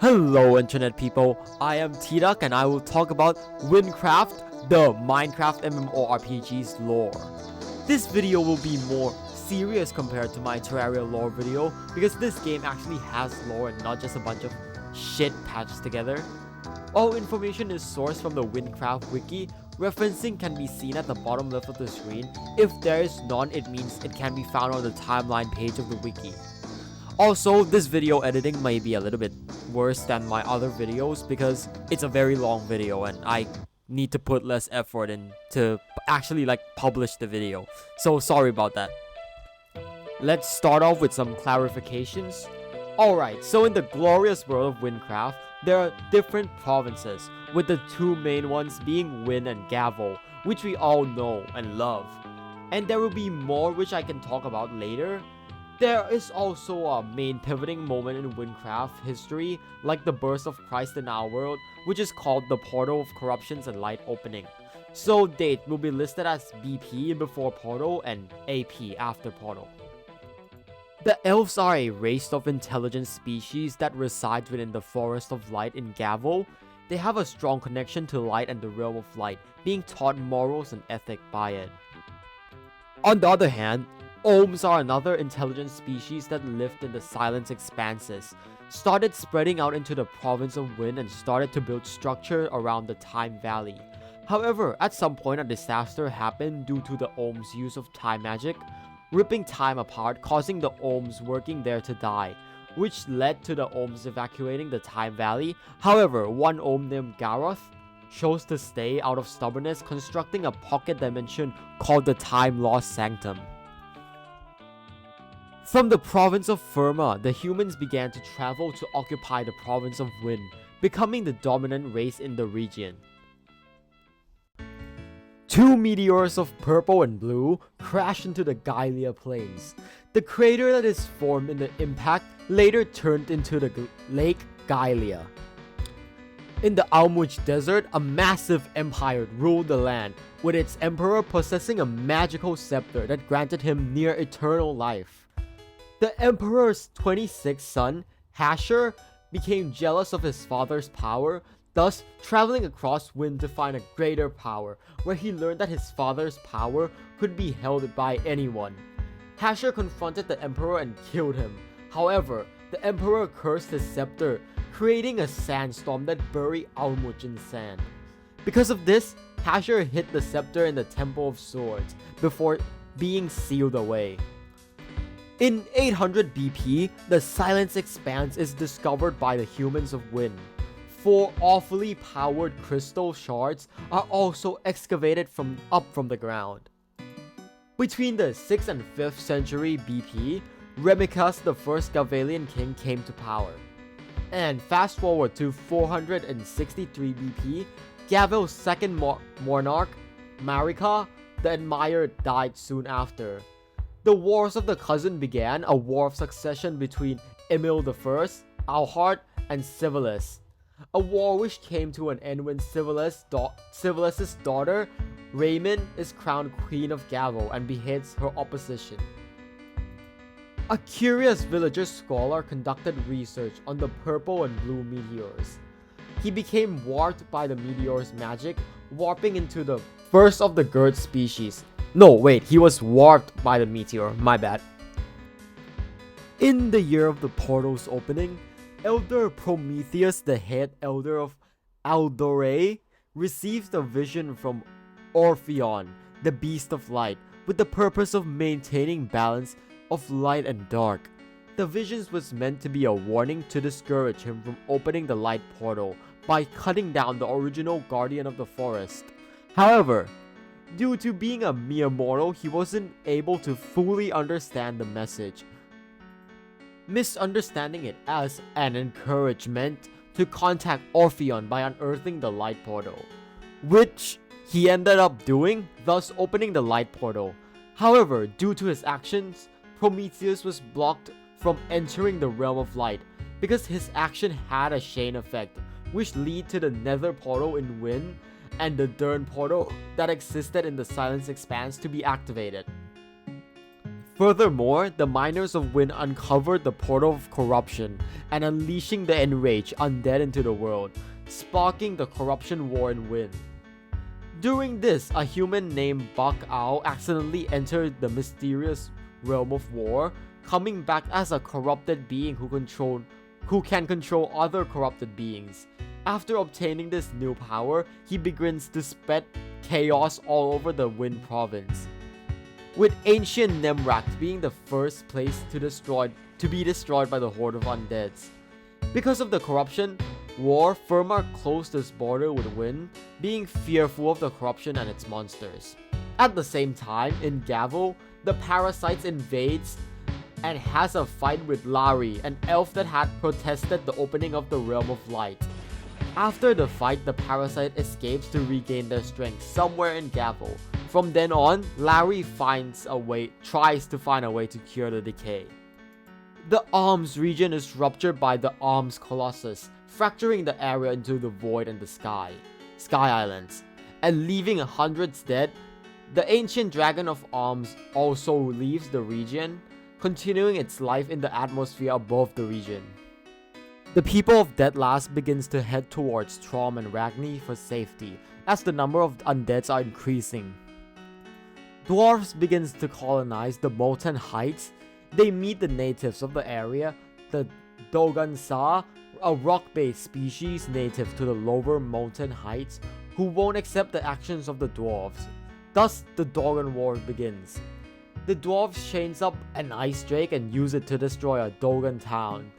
Hello internet people, I am T-Duck and I will talk about Wynncraft, the Minecraft MMORPG's lore. This video will be more serious compared to my Terraria lore video because this game actually has lore and not just a bunch of shit patched together. All information is sourced from the Wynncraft wiki. Referencing can be seen at the bottom left of the screen. If there is none, it means it can be found on the timeline page of the wiki. Also, this video editing may be a little bit worse than my other videos because it's a very long video and I need to put less effort in to actually publish the video. So sorry about that. Let's start off with some clarifications. Alright, so in the glorious world of Wynncraft, there are different provinces, with the two main ones being Wynn and Gavl, which we all know and love. And there will be more which I can talk about later. There is also a main pivoting moment in Wynncraft history, like the birth of Christ in our world, which is called the Portal of Corruptions and Light Opening. So date will be listed as BP before Portal and AP after Portal. The elves are a race of intelligent species that resides within the Forest of Light in Gavl. They have a strong connection to light and the realm of light, being taught morals and ethic by it. On the other hand, Ohms are another intelligent species that lived in the Silence Expanses, started spreading out into the province of Wynn and started to build structure around the Time Valley. However, at some point a disaster happened due to the Ohms' use of time magic, ripping time apart, causing the Ohms working there to die, which led to the Ohms evacuating the Time Valley. However, one Ohm named Gareth chose to stay out of stubbornness, constructing a pocket dimension called the Time Lost Sanctum. From the province of Furma, the humans began to travel to occupy the province of Wynn, becoming the dominant race in the region. Two meteors of purple and blue crashed into the Galia plains. The crater that is formed in the impact later turned into the Lake Galia. In the Almuj Desert, a massive empire ruled the land, with its emperor possessing a magical scepter that granted him near eternal life. The emperor's 26th son, Hasher, became jealous of his father's power, thus traveling across Wynn to find a greater power, where he learned that his father's power could be held by anyone. Hasher confronted the emperor and killed him. However, the emperor cursed his scepter, creating a sandstorm that buried Almuj in sand. Because of this, Hasher hid the scepter in the Temple of Swords before being sealed away. In 800 BP, the Silence Expanse is discovered by the humans of Wynn. 4 awfully powered crystal shards are also excavated up from the ground. Between the 6th and 5th century BP, Remikas, the first Gavalian king, came to power. And fast forward to 463 BP, Gavl's second monarch, Marika the Admired, died soon after. The Wars of the Cousin began, a war of succession between Emil I, Alhart, and Civilis. A war which came to an end when Civilis' daughter, Raymond, is crowned Queen of Gavl and beheads her opposition. A curious villager scholar conducted research on the purple and blue meteors. He became warped by the meteor's magic, warping into the first of the GOAT species. No, wait, he was warped by the meteor, my bad. In the year of the portal's opening, Elder Prometheus, the head elder of Aldore, receives a vision from Orpheon, the beast of light, with the purpose of maintaining balance of light and dark. The visions was meant to be a warning to discourage him from opening the light portal by cutting down the original guardian of the forest. However, due to being a mere mortal, he wasn't able to fully understand the message, misunderstanding it as an encouragement to contact Orpheon by unearthing the light portal, which he ended up doing, thus opening the light portal. However, due to his actions, Prometheus was blocked from entering the realm of light because his action had a chain effect, which led to the Nether portal in Wynn and the Dern portal that existed in the Silence Expanse to be activated. Furthermore, the miners of Wynn uncovered the portal of corruption and unleashing the enraged undead into the world, sparking the corruption war in Wynn. During this, a human named Buck Owl accidentally entered the mysterious realm of war, coming back as a corrupted being who can control other corrupted beings. After obtaining this new power, he begins to spread chaos all over the Wynn province, with ancient Nemrak being the first place to be destroyed by the horde of undeads. Because of the corruption war, Furma closed its border with Wynn, being fearful of the corruption and its monsters. At the same time, in Gavl, the parasites invades and has a fight with Larry, an elf that had protested the opening of the Realm of Light. After the fight, the parasite escapes to regain their strength somewhere in Gavl. From then on, Larry tries to find a way to cure the decay. The Arms region is ruptured by the Arms Colossus, fracturing the area into the Void and the Sky Islands, and leaving hundreds dead. The ancient Dragon of Arms also leaves the region, continuing its life in the atmosphere above the region. The people of Deadlast begins to head towards Trom and Ragni for safety, as the number of undeads are increasing. Dwarves begins to colonize the Molten Heights. They meet the natives of the area, the Dogun, a rock-based species native to the lower Molten Heights, who won't accept the actions of the dwarves. Thus, the Dogun War begins. The dwarves chains up an ice drake and use it to destroy a Dogun town.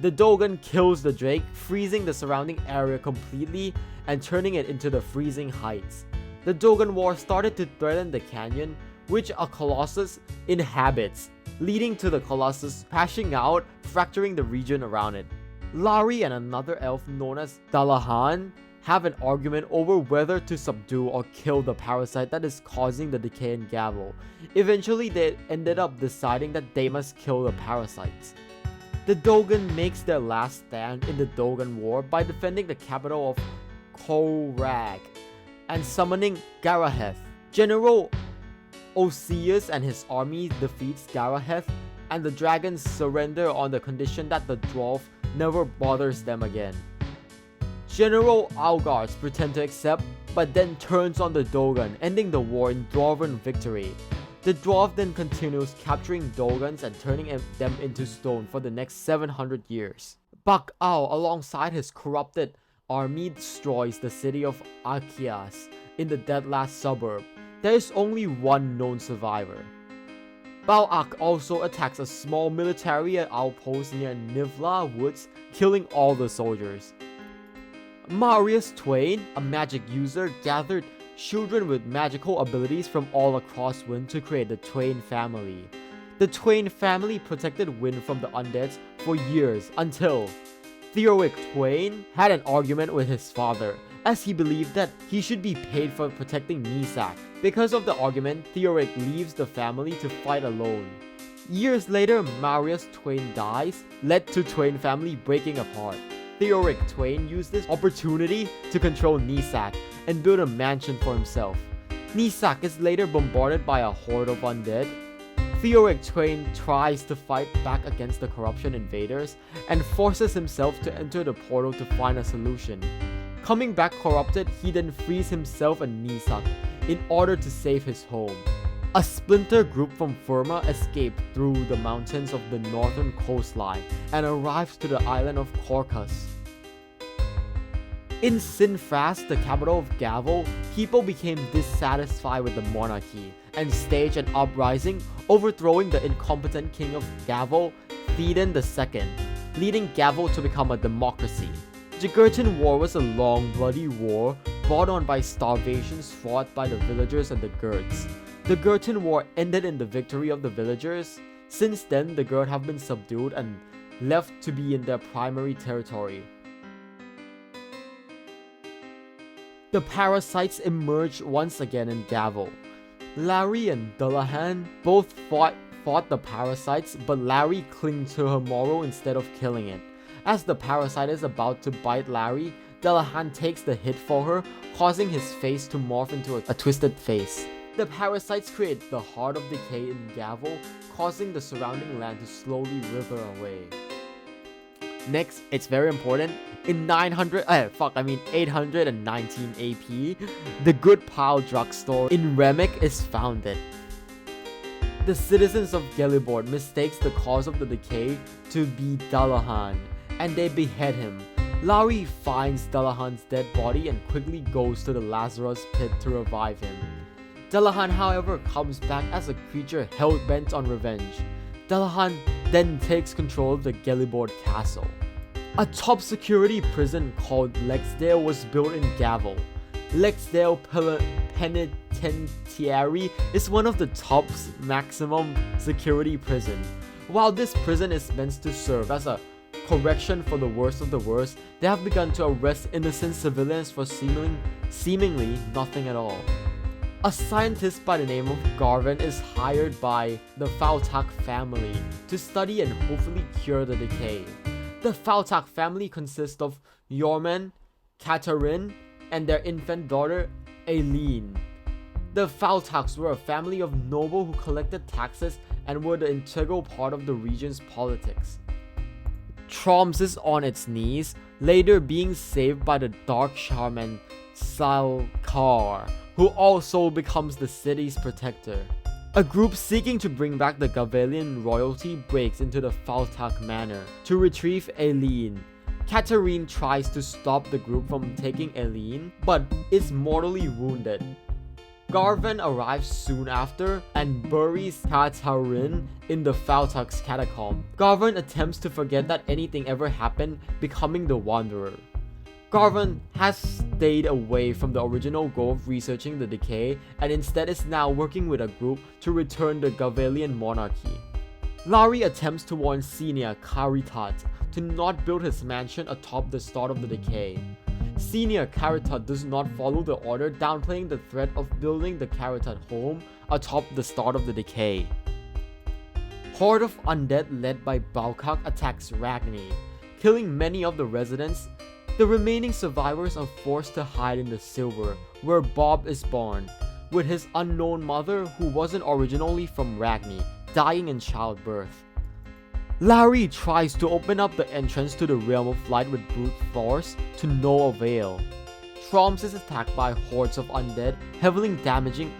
The Dogun kills the drake, freezing the surrounding area completely and turning it into the Freezing Heights. The Dogun War started to threaten the canyon, which a Colossus inhabits, leading to the Colossus crashing out, fracturing the region around it. Larry and another elf known as Dalahan have an argument over whether to subdue or kill the parasite that is causing the decay in Gavl. Eventually, they ended up deciding that they must kill the parasites. The Dogun makes their last stand in the Dogun War by defending the capital of Korag and summoning Garaheth. General Oseus and his army defeats Garaheth, and the dragons surrender on the condition that the dwarf never bothers them again. General Algar's pretend to accept, but then turns on the Dogun, ending the war in dwarven victory. The dwarf then continues capturing Doguns and turning them into stone for the next 700 years. Buck Owl, alongside his corrupted army, destroys the city of Achias in the Deadlast suburb. There is only one known survivor. Balak also attacks a small military outpost near Nivla Woods, killing all the soldiers. Marius Twain, a magic user, gathered children with magical abilities from all across Wynn to create the Twain family. The Twain family protected Wynn from the undeads for years until Theoric Twain had an argument with his father, as he believed that he should be paid for protecting Nisak. Because of the argument, Theoric leaves the family to fight alone. Years later, Marius Twain dies, led to Twain family breaking apart. Theoric Twain used this opportunity to control Nisak and build a mansion for himself. Nisak is later bombarded by a horde of undead. Theoric Twain tries to fight back against the corruption invaders and forces himself to enter the portal to find a solution. Coming back corrupted, he then frees himself and Nisak in order to save his home. A splinter group from Furma escaped through the mountains of the northern coastline and arrived to the island of Korkus. In Sinfast, the capital of Gavl, people became dissatisfied with the monarchy and staged an uprising, overthrowing the incompetent king of Gavl, Theoden II, leading Gavl to become a democracy. The Gurtan War was a long, bloody war brought on by starvations fought by the villagers and the Gurts. The Gurtan War ended in the victory of the villagers. Since then, the Gurt have been subdued and left to be in their primary territory. The parasites emerged once again in Gavl. Larry and Dullahan both fought the parasites, but Larry clings to her moral instead of killing it. As the parasite is about to bite Larry, Dullahan takes the hit for her, causing his face to morph into a twisted face. The parasites create the heart of decay in Gavl, causing the surrounding land to slowly wither away. Next, it's very important, in 819 AP, the Good Pile drugstore in Remic is founded. The citizens of Gelibord mistakes the cause of the decay to be Dullahan, and they behead him. Larry finds Dullahan's dead body and quickly goes to the Lazarus pit to revive him. Dullahan, however, comes back as a creature hell-bent on revenge. Dullahan then takes control of the Gelibord castle. A top security prison called Lexdale was built in Gavl. Lexdale Penitentiary is one of the top maximum security prison. While this prison is meant to serve as a correction for the worst of the worst, they have begun to arrest innocent civilians for seemingly nothing at all. A scientist by the name of Garvin is hired by the Faux family to study and hopefully cure the decay. The Faux family consists of Yorman, Katarine, and their infant daughter, Aileen. The Faux were a family of nobles who collected taxes and were the integral part of the region's politics. Troms is on its knees, later being saved by the Dark Shaman Salkar, who also becomes the city's protector. A group seeking to bring back the Gavelian royalty breaks into the Faux manor to retrieve Aileen. Katarine tries to stop the group from taking Aileen, but is mortally wounded. Garvin arrives soon after and buries Katarine in the Faux catacomb. Garvin attempts to forget that anything ever happened, becoming the Wanderer. Garvin has stayed away from the original goal of researching the decay and instead is now working with a group to return the Gavelian monarchy. Larry attempts to warn Senior Caritat to not build his mansion atop the start of the decay. Senior Caritat does not follow the order, downplaying the threat of building the Caritat home atop the start of the decay. Horde of undead led by Balkak attacks Ragni, killing many of the residents. The remaining survivors are forced to hide in the Silver, where Bob is born, with his unknown mother, who wasn't originally from Ragni, dying in childbirth. Larry tries to open up the entrance to the Realm of Light with brute force, to no avail. Troms is attacked by hordes of undead, heavily damaging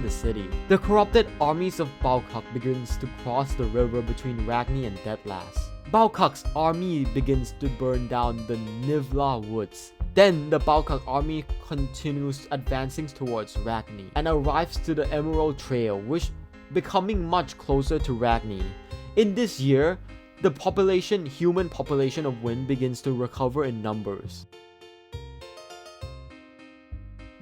the city. The corrupted armies of Balkak begins to cross the river between Ragni and Deadlass. Balkak's army begins to burn down the Nivla woods. Then the Balkak army continues advancing towards Ragni and arrives to the Emerald Trail, which becoming much closer to Ragni. In this year, the human population of Wynn begins to recover in numbers.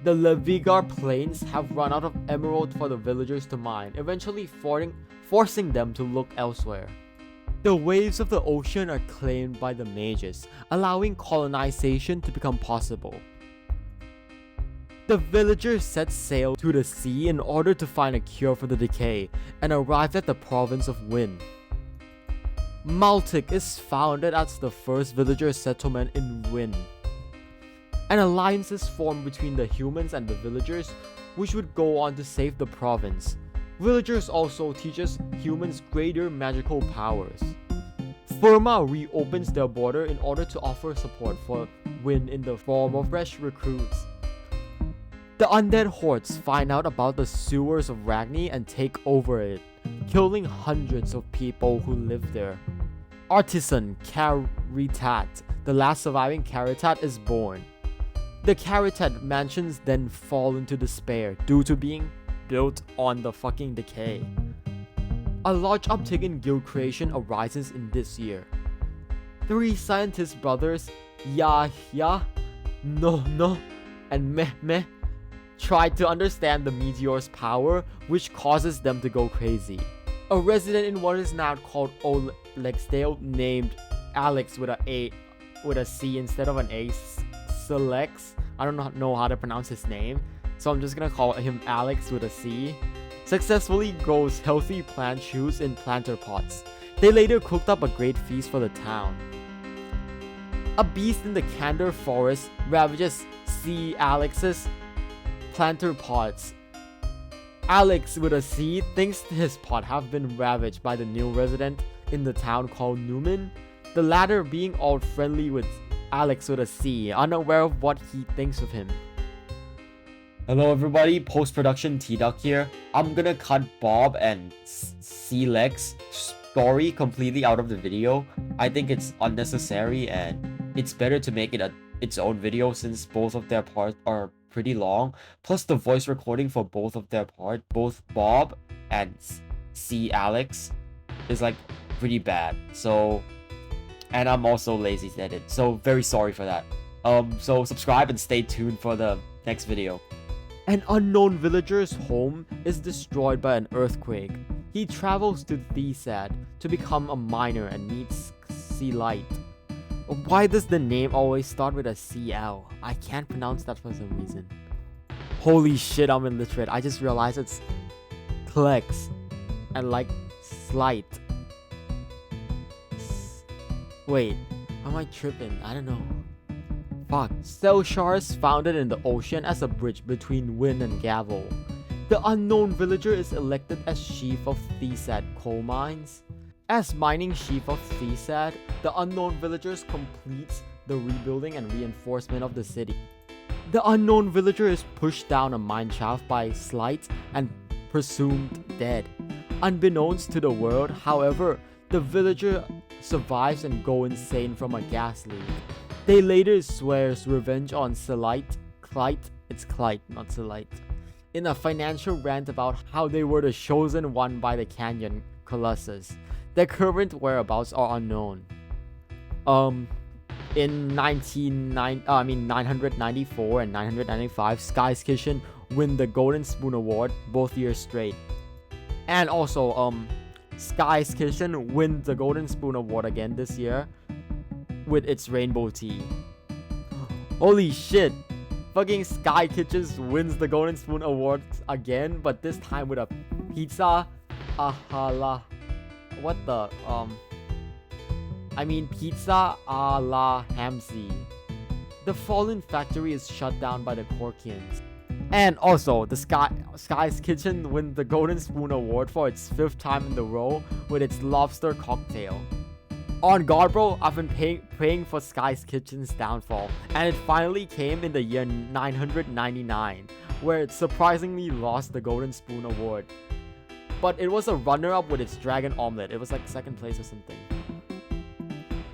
The Levigar Plains have run out of emerald for the villagers to mine, eventually forcing them to look elsewhere. The waves of the ocean are claimed by the mages, allowing colonization to become possible. The villagers set sail to the sea in order to find a cure for the decay, and arrived at the province of Wynn. Maltic is founded as the first villager settlement in Wynn. An alliance is formed between the humans and the villagers, which would go on to save the province. Villagers also teaches humans greater magical powers. Furma reopens their border in order to offer support for Wynn in the form of fresh recruits. The undead hordes find out about the sewers of Ragni and take over it, killing hundreds of people who live there. Artisan Caritat, the last surviving Caritat, is born. The Caritat mansions then fall into despair due to being built on the fucking decay. A large uptick in guild creation arises in this year. 3 scientist brothers, Yahya, No, and Meh, try to understand the meteor's power, which causes them to go crazy. A resident in what is now called Old Lexdale, named Alex with a C instead of an A, Selex, I don't know how to pronounce his name, so I'm just gonna call him Alex with a C, successfully grows healthy plant shoots in planter pots. They later cooked up a great feast for the town. A beast in the Candor forest ravages C. Alex's planter pots, Alex with a C thinks his pot have been ravaged by the new resident in the town called Newman, the latter being all friendly with Alex with a C, unaware of what he thinks of him. Hello everybody, post-production T-Duck here. I'm gonna cut Bob and C-Lex story completely out of the video. I think it's unnecessary and it's better to make it its own video since both of their parts are pretty long. Plus the voice recording for both of their part, both Bob and Alex, is like pretty bad. So, and I'm also lazy to edit, so very sorry for that. So subscribe and stay tuned for the next video. An unknown villager's home is destroyed by an earthquake. He travels to Thesad to become a miner and meets C-Light. Why does the name always start with a CL? I can't pronounce that for some reason. Holy shit, I'm illiterate. I just realized it's Klex and like Slight. Wait, am I tripping? I don't know. Fuck. Selshar is founded in the ocean as a bridge between Wynn and Gavl. The unknown villager is elected as chief of Thesad coal mines. As mining chief of Thesad, the unknown villagers completes the rebuilding and reinforcement of the city. The unknown villager is pushed down a mine shaft by Slight and presumed dead. Unbeknownst to the world, however, the villager survives and goes insane from a gas leak. They later swears revenge on Clyte, it's Clyte, not Clyte, in a financial rant about how they were the chosen one by the Canyon Colossus. Their current whereabouts are unknown. In 994 and 995, Sky's Kitchen win the Golden Spoon Award both years straight. And also, Sky's Kitchen win the Golden Spoon Award again this year with its rainbow tea. Holy shit! Fucking Sky Kitchens wins the Golden Spoon Award again, but this time with a pizza ahala. What the pizza a la Hamsi. The Fallen Factory is shut down by the Corkians. And also, the Sky's Kitchen wins the Golden Spoon Award for its 5th time in a row with its lobster cocktail. On God, bro, I've been praying for Sky's Kitchen's downfall, and it finally came in the year 999, where it surprisingly lost the Golden Spoon Award. But it was a runner-up with its Dragon Omelette. It was like 2nd place or something.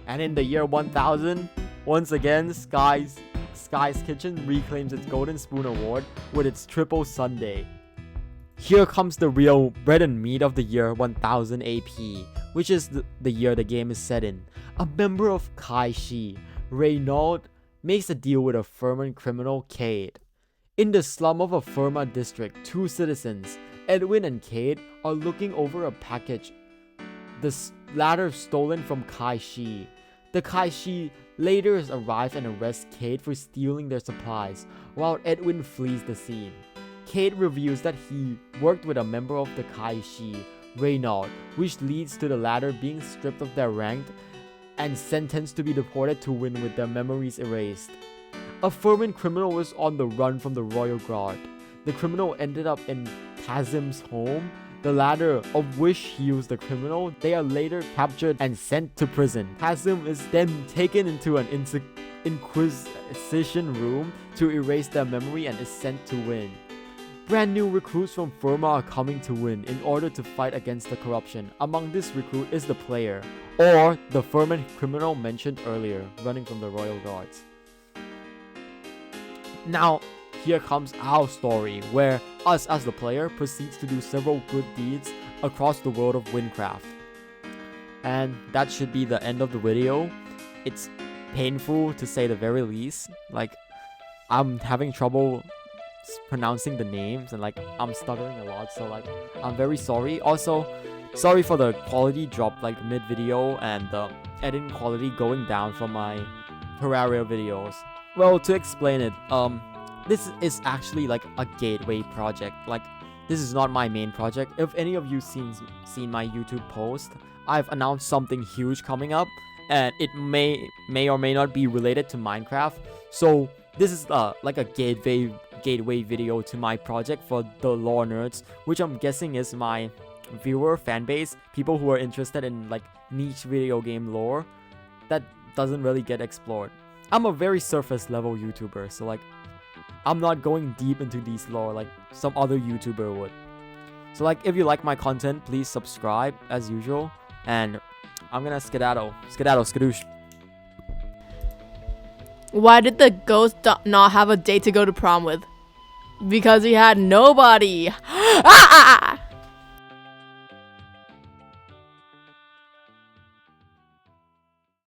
And in the year 1000, once again, Sky's Kitchen reclaims its Golden Spoon Award with its Triple Sundae. Here comes the real bread and meat of the year 1000 AP, which is the year the game is set in. A member of Kai Shi, Reynaud, makes a deal with a Furman criminal, Cade. In the slum of a Furma district, 2 citizens, Edwin and Cade, are looking over a package, the latter stolen from Kai Shi. The Kai Shi later arrive and arrest Cade for stealing their supplies, while Edwin flees the scene. Cade reveals that he worked with a member of the Kai Shi, Reynaud, which leads to the latter being stripped of their rank and sentenced to be deported to Wynn with their memories erased. A Furman criminal was on the run from the royal guard. The criminal ended up in Kazim's home, the latter of which he was the criminal. They are later captured and sent to prison. Kazim is then taken into an inquisition room to erase their memory and is sent to Wynn. Brand new recruits from Furma are coming to Wynn in order to fight against the corruption. Among this recruit is the player, or the Furman criminal mentioned earlier, running from the royal guards. Now, here comes our story, where us as the player proceeds to do several good deeds across the world of Wynncraft. And that should be the end of the video. It's painful to say the very least. Like, I'm having trouble pronouncing the names and like I'm stuttering a lot, so like I'm very sorry. Also, sorry for the quality drop like mid video and the editing quality going down from my Terraria videos. Well, to explain it, this is actually like a gateway project. Like, this is not my main project. If any of you seen my YouTube post, I've announced something huge coming up, and it may or may not be related to Minecraft. So this is like a gateway video to my project for the lore nerds, which I'm guessing is my viewer fan base, people who are interested in like niche video game lore that doesn't really get explored. I'm a very surface level YouTuber, so like I'm not going deep into these lore like some other YouTuber would. So like if you like my content, please subscribe as usual, and I'm gonna skadoosh. Why did the ghost not have a date to go to prom with? Because he had nobody. Ah!